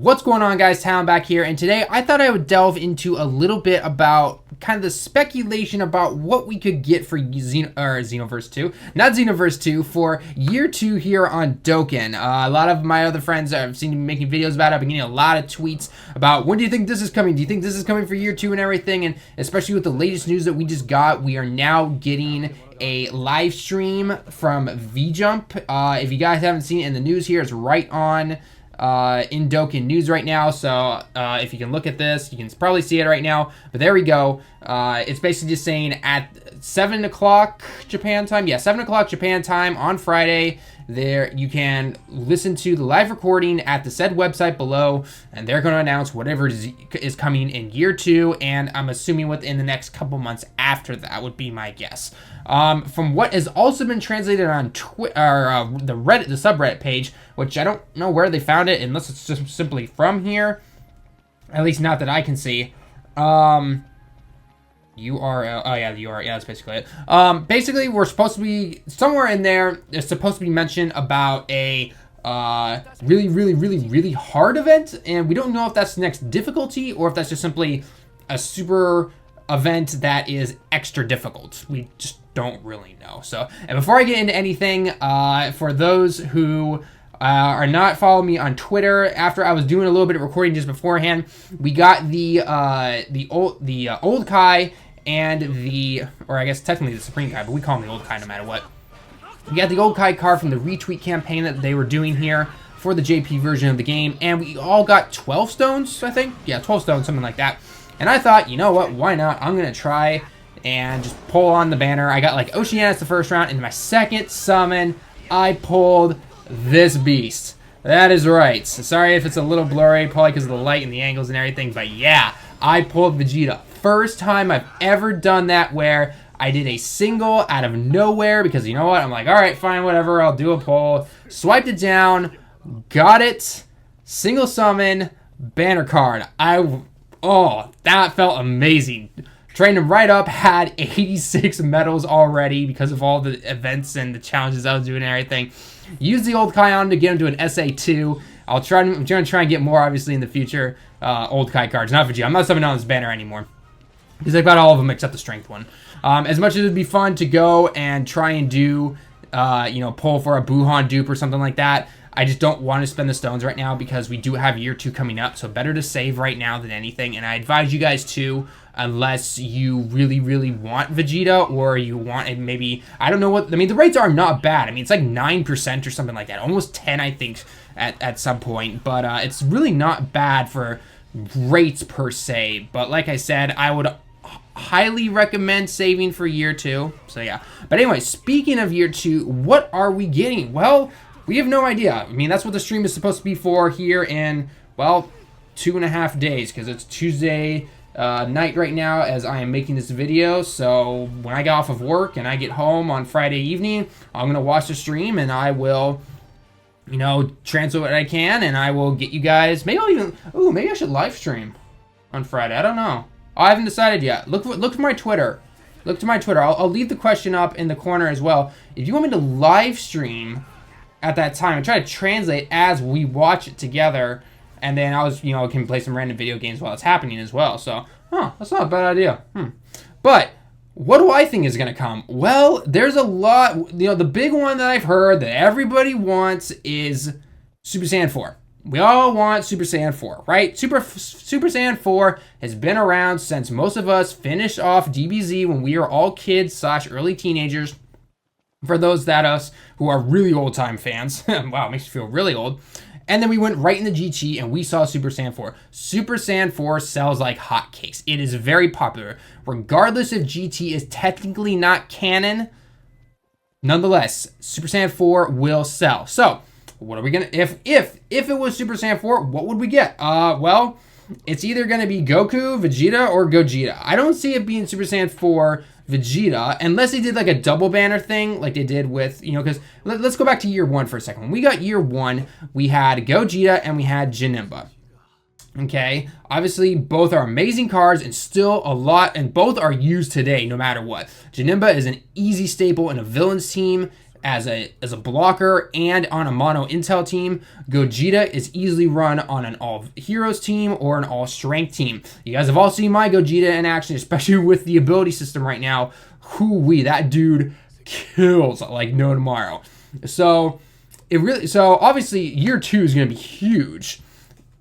What's going on, guys? Talon back here, and today I thought I would delve into a little bit about kind of the speculation about what we could get for Xenoverse 2, not Xenoverse 2, for year 2 here on Dokkan. A lot of my other friends I've seen making videos about it. I've been getting a lot of tweets about when do you think this is coming? Do you think this is coming for year 2 and everything? And especially with the latest news that we just got, we are now getting a live stream from VJump. If you guys haven't seen it in the news here, it's right on in Dokkan News right now, so if you can look at this, you can probably see it right now, but there we go. It's basically just saying at 7 o'clock Japan time, 7 o'clock Japan time on Friday, there you can listen to the live recording at the said website below, and they're going to announce whatever is coming in year 2, and I'm assuming within the next couple months after that would be my guess. From what has also been translated on the subreddit page, which I don't know where they found it unless it's just simply from here, at least not that I can see. URL, oh yeah, the URL, yeah, that's basically it. Basically, we're supposed to be, somewhere in there, there's supposed to be mention about a really hard event, and we don't know if that's the next difficulty or if that's just simply a super event that is extra difficult. We just don't really know. So, and before I get into anything, for those who are not following me on Twitter, after I was doing a little bit of recording just beforehand, we got the old Kai and or I guess technically the Supreme Kai, but we call him the old Kai no matter what. We got the old Kai card from the retweet campaign that they were doing here for the JP version of the game, and we all got 12 stones, I think. Yeah, 12 stones, something like that. And I thought, you know what, why not? I'm gonna try and just pull on the banner. I got like Oceanus the first round, and in my second summon, I pulled this beast. That is right. So sorry if it's a little blurry, probably because of the light and the angles and everything, but yeah, I pulled Vegeta. First time I've ever done that where I did a single out of nowhere, because you know what, I'm like, alright, fine, whatever, I'll do a pull. Swiped it down, got it, single summon, banner card. Oh, that felt amazing. Trained him right up, had 86 medals already because of all the events and the challenges I was doing and everything. Used the old Kai on to get him to an SA2. I'm going to try and get more, obviously, in the future. Old Kai cards, not Vegeta. I'm not summoning on this banner anymore, because I've got all of them except the strength one. As much as it would be fun to go and try and do, pull for a Buhan dupe or something like that, I just don't want to spend the stones right now because we do have year 2 coming up, so better to save right now than anything. And I advise you guys to, unless you really want Vegeta, or you want it maybe, I don't know what, I mean, the rates are not bad. I mean, it's like 9% or something like that, almost 10, I think, at some point, but it's really not bad for rates per se. But like I said, I would highly recommend saving for year 2, so yeah. But anyway, speaking of year 2, what are we getting? Well, we have no idea. I mean, that's what the stream is supposed to be for here in, well, 2.5 days, because it's Tuesday night right now as I am making this video. So when I get off of work and I get home on Friday evening, I'm going to watch the stream and I will, translate what I can, and I will get you guys, maybe I'll even, maybe I should live stream on Friday. I don't know. I haven't decided yet. Look to my Twitter. Look to my Twitter. I'll leave the question up in the corner as well. If you want me to live stream at that time and try to translate as we watch it together, and then I was, can play some random video games while it's happening as well. So, that's not a bad idea. But what do I think is going to come? Well, there's a lot. The big one that I've heard that everybody wants is Super Saiyan 4. We all want Super Saiyan 4, right? Super Saiyan 4 has been around since most of us finished off DBZ when we were all kids / early teenagers. For those that us who are really old-time fans, wow, it makes you feel really old. And then we went right in the GT and we saw Super Saiyan 4. Super Saiyan 4 sells like hotcakes. It is very popular. Regardless if GT is technically not canon, nonetheless, Super Saiyan 4 will sell. So, what are we gonna, if it was Super Saiyan 4, what would we get? Well, it's either gonna be Goku, Vegeta, or Gogeta. I don't see it being Super Saiyan 4 Vegeta, unless they did like a double banner thing like they did with, because let's go back to year 1 for a second. When we got year 1, we had Gogeta and we had Janemba. Okay, obviously both are amazing cards and still a lot, and both are used today no matter what. Janemba is an easy staple in a villain's team. as a blocker and on a mono intel team. Gogeta is easily run on an all heroes team or an all strength team. You guys have all seen my Gogeta in action, especially with the ability system right now. Hoo-wee, that dude kills like no tomorrow. So obviously year 2 is going to be huge.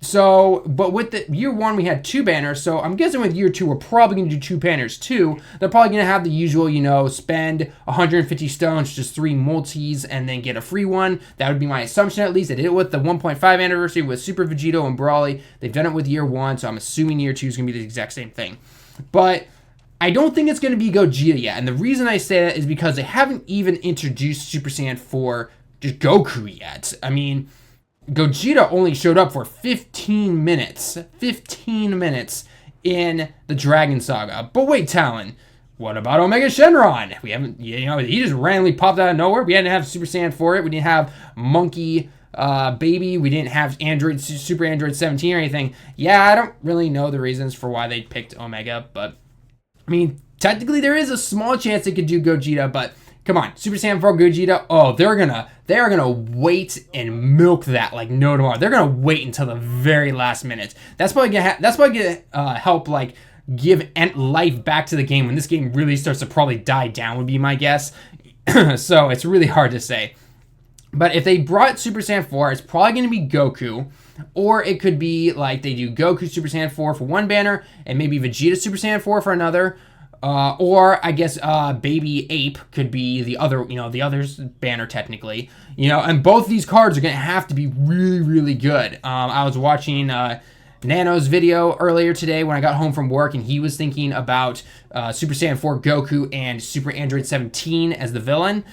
So, but with the year 1, we had 2 banners. So I'm guessing with year 2, we're probably going to do 2 banners too. They're probably going to have the usual, spend 150 stones, just 3 multis, and then get a free one. That would be my assumption at least. They did it with the 1.5 anniversary with Super Vegito and Brawly. They've done it with year 1, so I'm assuming year 2 is going to be the exact same thing. But I don't think it's going to be Gogeta yet. And the reason I say that is because they haven't even introduced Super Saiyan 4 just Goku yet. I mean, Gogeta only showed up for 15 minutes. 15 minutes in the Dragon Saga. But wait, Talon, what about Omega Shenron? We haven't, he just randomly popped out of nowhere. We didn't have Super Saiyan for it. We didn't have Monkey Baby. We didn't have Super Android 17 or anything. Yeah, I don't really know the reasons for why they picked Omega, but I mean, technically there is a small chance they could do Gogeta, but come on, Super Saiyan 4 Gogeta, oh, they are gonna wait and milk that like no tomorrow. They're gonna wait until the very last minute. That's probably gonna help like give life back to the game when this game really starts to probably die down, would be my guess. So it's really hard to say. But if they brought Super Saiyan 4, it's probably going to be Goku. Or it could be like they do Goku Super Saiyan 4 for one banner and maybe Vegeta Super Saiyan 4 for another. Or I guess Baby Ape could be the other, the other's banner technically. And both these cards are going to have to be really, really good. I was watching Nano's video earlier today when I got home from work, and he was thinking about Super Saiyan 4 Goku and Super Android 17 as the villain.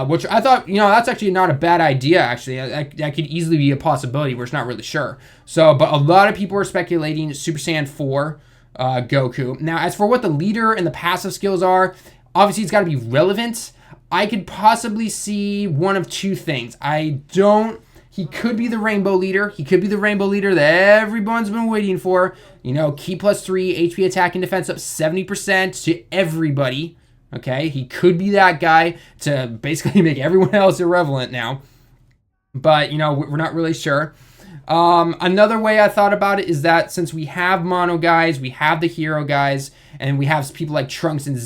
Which I thought, that's actually not a bad idea, actually. That could easily be a possibility. We're just not really sure. So, but a lot of people are speculating Super Saiyan 4 Goku. Now, as for what the leader and the passive skills are, obviously it's got to be relevant. I could possibly see one of 2 things. He could be the rainbow leader. He could be the rainbow leader that everyone's been waiting for. Key plus 3, HP attack and defense up 70% to everybody. Okay, he could be that guy to basically make everyone else irrelevant now. But, we're not really sure. Another way I thought about it is that since we have mono guys, we have the hero guys, and we have people like Trunks and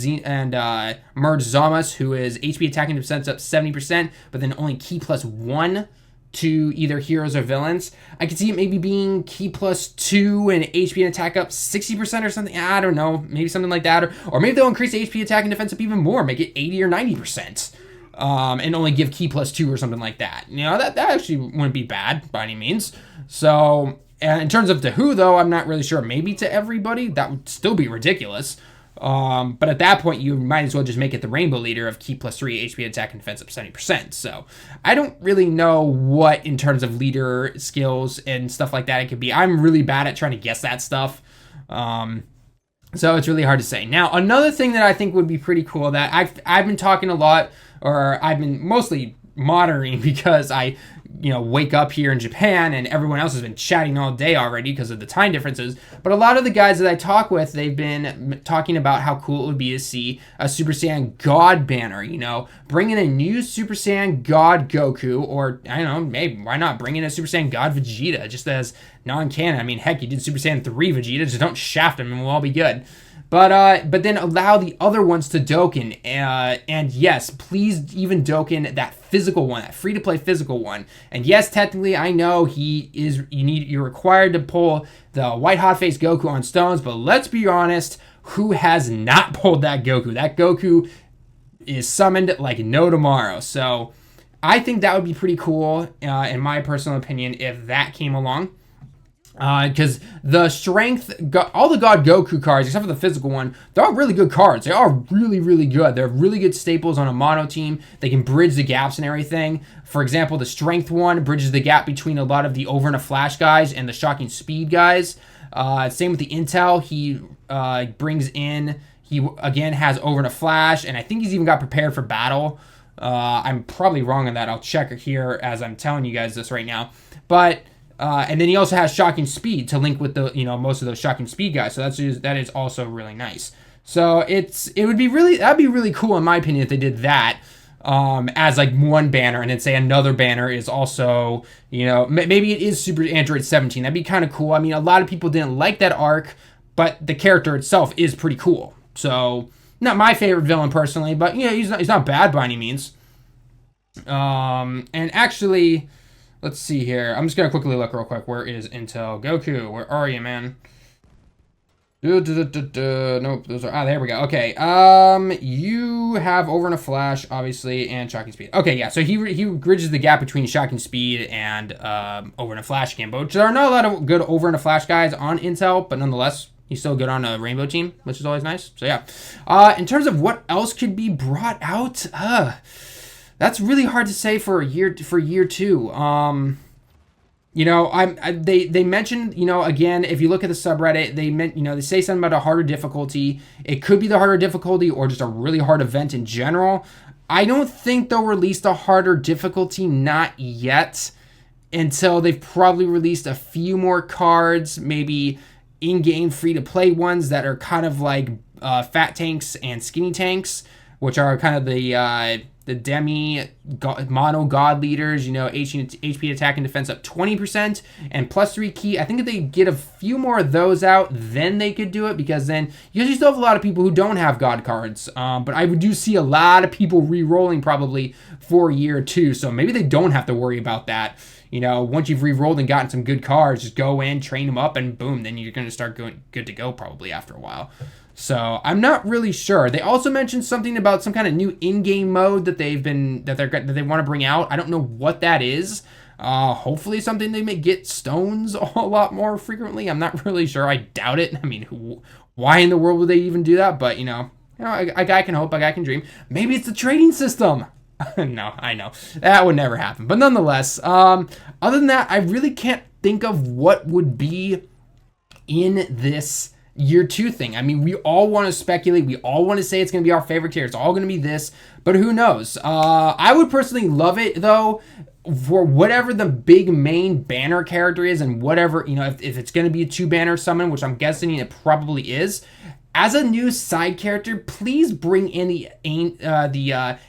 Merge Zamas, who is HP attack and defense up 70%, but then only key plus 1 to either heroes or villains. I could see it maybe being key plus 2 and HP and attack up 60% or something. I don't know. Maybe something like that. Or maybe they'll increase HP attack and defense up even more. Make it 80 or 90%. And only give key plus 2 or something like that. That actually wouldn't be bad by any means. So, and in terms of to who, though, I'm not really sure. Maybe to everybody. That would still be ridiculous. But at that point, you might as well just make it the rainbow leader of key plus 3, HP attack and defense up 70%. So I don't really know what in terms of leader skills and stuff like that it could be. I'm really bad at trying to guess that stuff. So it's really hard to say. Now, another thing that I think would be pretty cool that I've been talking a lot, or I've been mostly monitoring because I wake up here in Japan and everyone else has been chatting all day already because of the time differences. But a lot of the guys that I talk with, they've been talking about how cool it would be to see a Super Saiyan God banner, bring in a new Super Saiyan God Goku, or I don't know, maybe why not bring in a Super Saiyan God Vegeta just as non-canon. I mean, heck, you did Super Saiyan 3 Vegeta, just don't shaft him and we'll all be good. But then allow the other ones to Dokkan, and yes, please even Dokkan that physical one, that free-to-play physical one. And yes, technically, I know you're required to pull the white hot face Goku on stones, but let's be honest, who has not pulled that Goku? That Goku is summoned like no tomorrow. So I think that would be pretty cool, in my personal opinion, if that came along. Because the strength, all the God Goku cards, except for the physical one, they're all really good cards. They are really, really good. They're really good staples on a mono team. They can bridge the gaps and everything. For example, the strength one bridges the gap between a lot of the over and a flash guys and the shocking speed guys. Same with the intel. He brings in, he again has over and a flash, and I think he's even got prepared for battle. I'm probably wrong on that. I'll check here as I'm telling you guys this right now. But and then he also has shocking speed to link with the most of those shocking speed guys. So that is also really nice. So that'd be really cool in my opinion if they did that. as like one banner, and then say another banner is also, you know, maybe it is Super Android 17. That'd be kind of cool. I mean, a lot of people didn't like that arc, but the character itself is pretty cool. So not my favorite villain personally, but yeah, he's not bad by any means. And actually, let's see here. I'm just gonna quickly look real quick. Where is Intel? Goku, where are you, man? Nope, those are, there we go. Okay, you have Over in a Flash, obviously, and Shocking Speed. Okay, yeah, so he bridges the gap between Shocking Speed and Over in a Flash again, but there are not a lot of good Over in a Flash guys on Intel, but nonetheless, he's still good on a Rainbow team, which is always nice. So yeah, in terms of what else could be brought out, that's really hard to say for year two. You know, they mentioned, you know, again, if you look at the subreddit, they say something about a harder difficulty. It could be the harder difficulty or just a really hard event in general. I don't think they'll release the harder difficulty, not yet, until they've probably released a few more cards, maybe in-game free-to-play ones that are kind of like fat tanks and skinny tanks, which are kind of the demi mono god leaders, you know, HP attack and defense up 20% and +3 key. I think if they get a few more of those out, then they could do it, because then you still have a lot of people who don't have god cards. But I do see a lot of people re-rolling probably for year two, so maybe they don't have to worry about that. You know, once you've re-rolled and gotten some good cards, just go in, train them up, and boom, then you're going to start going good to go probably after a while. So I'm not really sure. They also mentioned something about some kind of new in-game mode that they want to bring out. I don't know what that is. Hopefully something they may get stones a lot more frequently. I'm not really sure. I doubt it. I mean, why in the world would they even do that? But you know, a guy can hope, a guy can dream. Maybe it's the trading system. No, I know that would never happen. But nonetheless, other than that, I really can't think of what would be in this year two thing. I mean, we all want to speculate. We all want to say it's going to be our favorite tier. It's all going to be this, but who knows? I would personally love it though, for whatever the big main banner character is, and whatever, you know, if it's going to be a 2-banner summon, which I'm guessing it probably is. As a new side character, please bring in the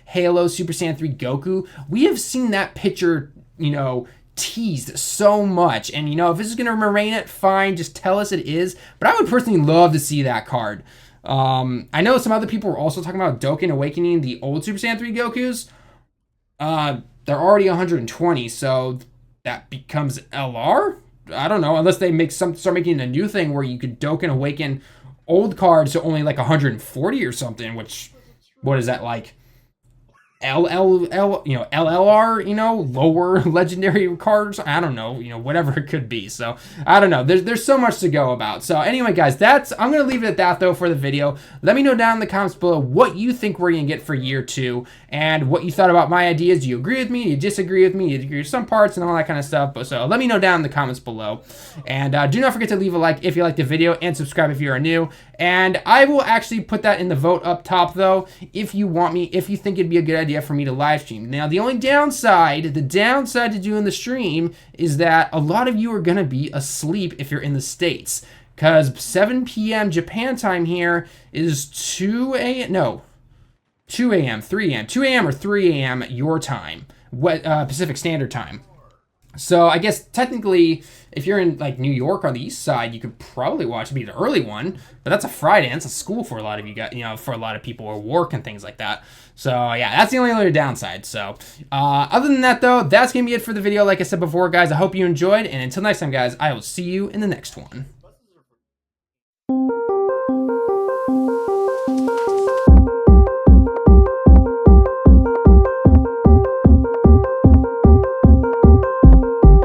Halo Super Saiyan 3 Goku. We have seen that picture, you know, teased so much, and you know, if this is gonna remain it, fine, just tell us it is. But I would personally love to see that card. I know some other people were also talking about Dokkan Awakening the old Super Saiyan 3 Gokus. They're already 120, so that becomes LR. I don't know, unless they start making a new thing where you could Dokkan Awaken old cards to only like 140 or something. Which, what is that, like LLR, you know, lower legendary cards? I don't know, you know, whatever it could be. So I don't know, there's so much to go about. So anyway guys, I'm gonna leave it at that though for the video. Let me know down in the comments below what you think we're gonna get for year two, and what you thought about my ideas. Do you agree with me? Do you disagree with me? Do you agree with some parts and all that kind of stuff? But so let me know down in the comments below, and do not forget to leave a like if you liked the video, and subscribe if you are new. And I will actually put that in the vote up top though, if you think it'd be a good idea for me to live stream. Now the only downside to doing the stream is that a lot of you are gonna be asleep if you're in the States, because 7 p.m. Japan time here is 2 a.m. No, 2 a.m., 3 a.m., 2 a.m. or 3 a.m. your time, Pacific Standard Time. So I guess technically, if you're in like New York on the east side, you could probably watch the early one, but that's a Friday, and it's a school for a lot of you guys, you know, for a lot of people, or work and things like that. So yeah, that's the only other downside. So other than that though, that's gonna be it for the video. Like I said before, guys, I hope you enjoyed, and until next time, guys, I will see you in the next one.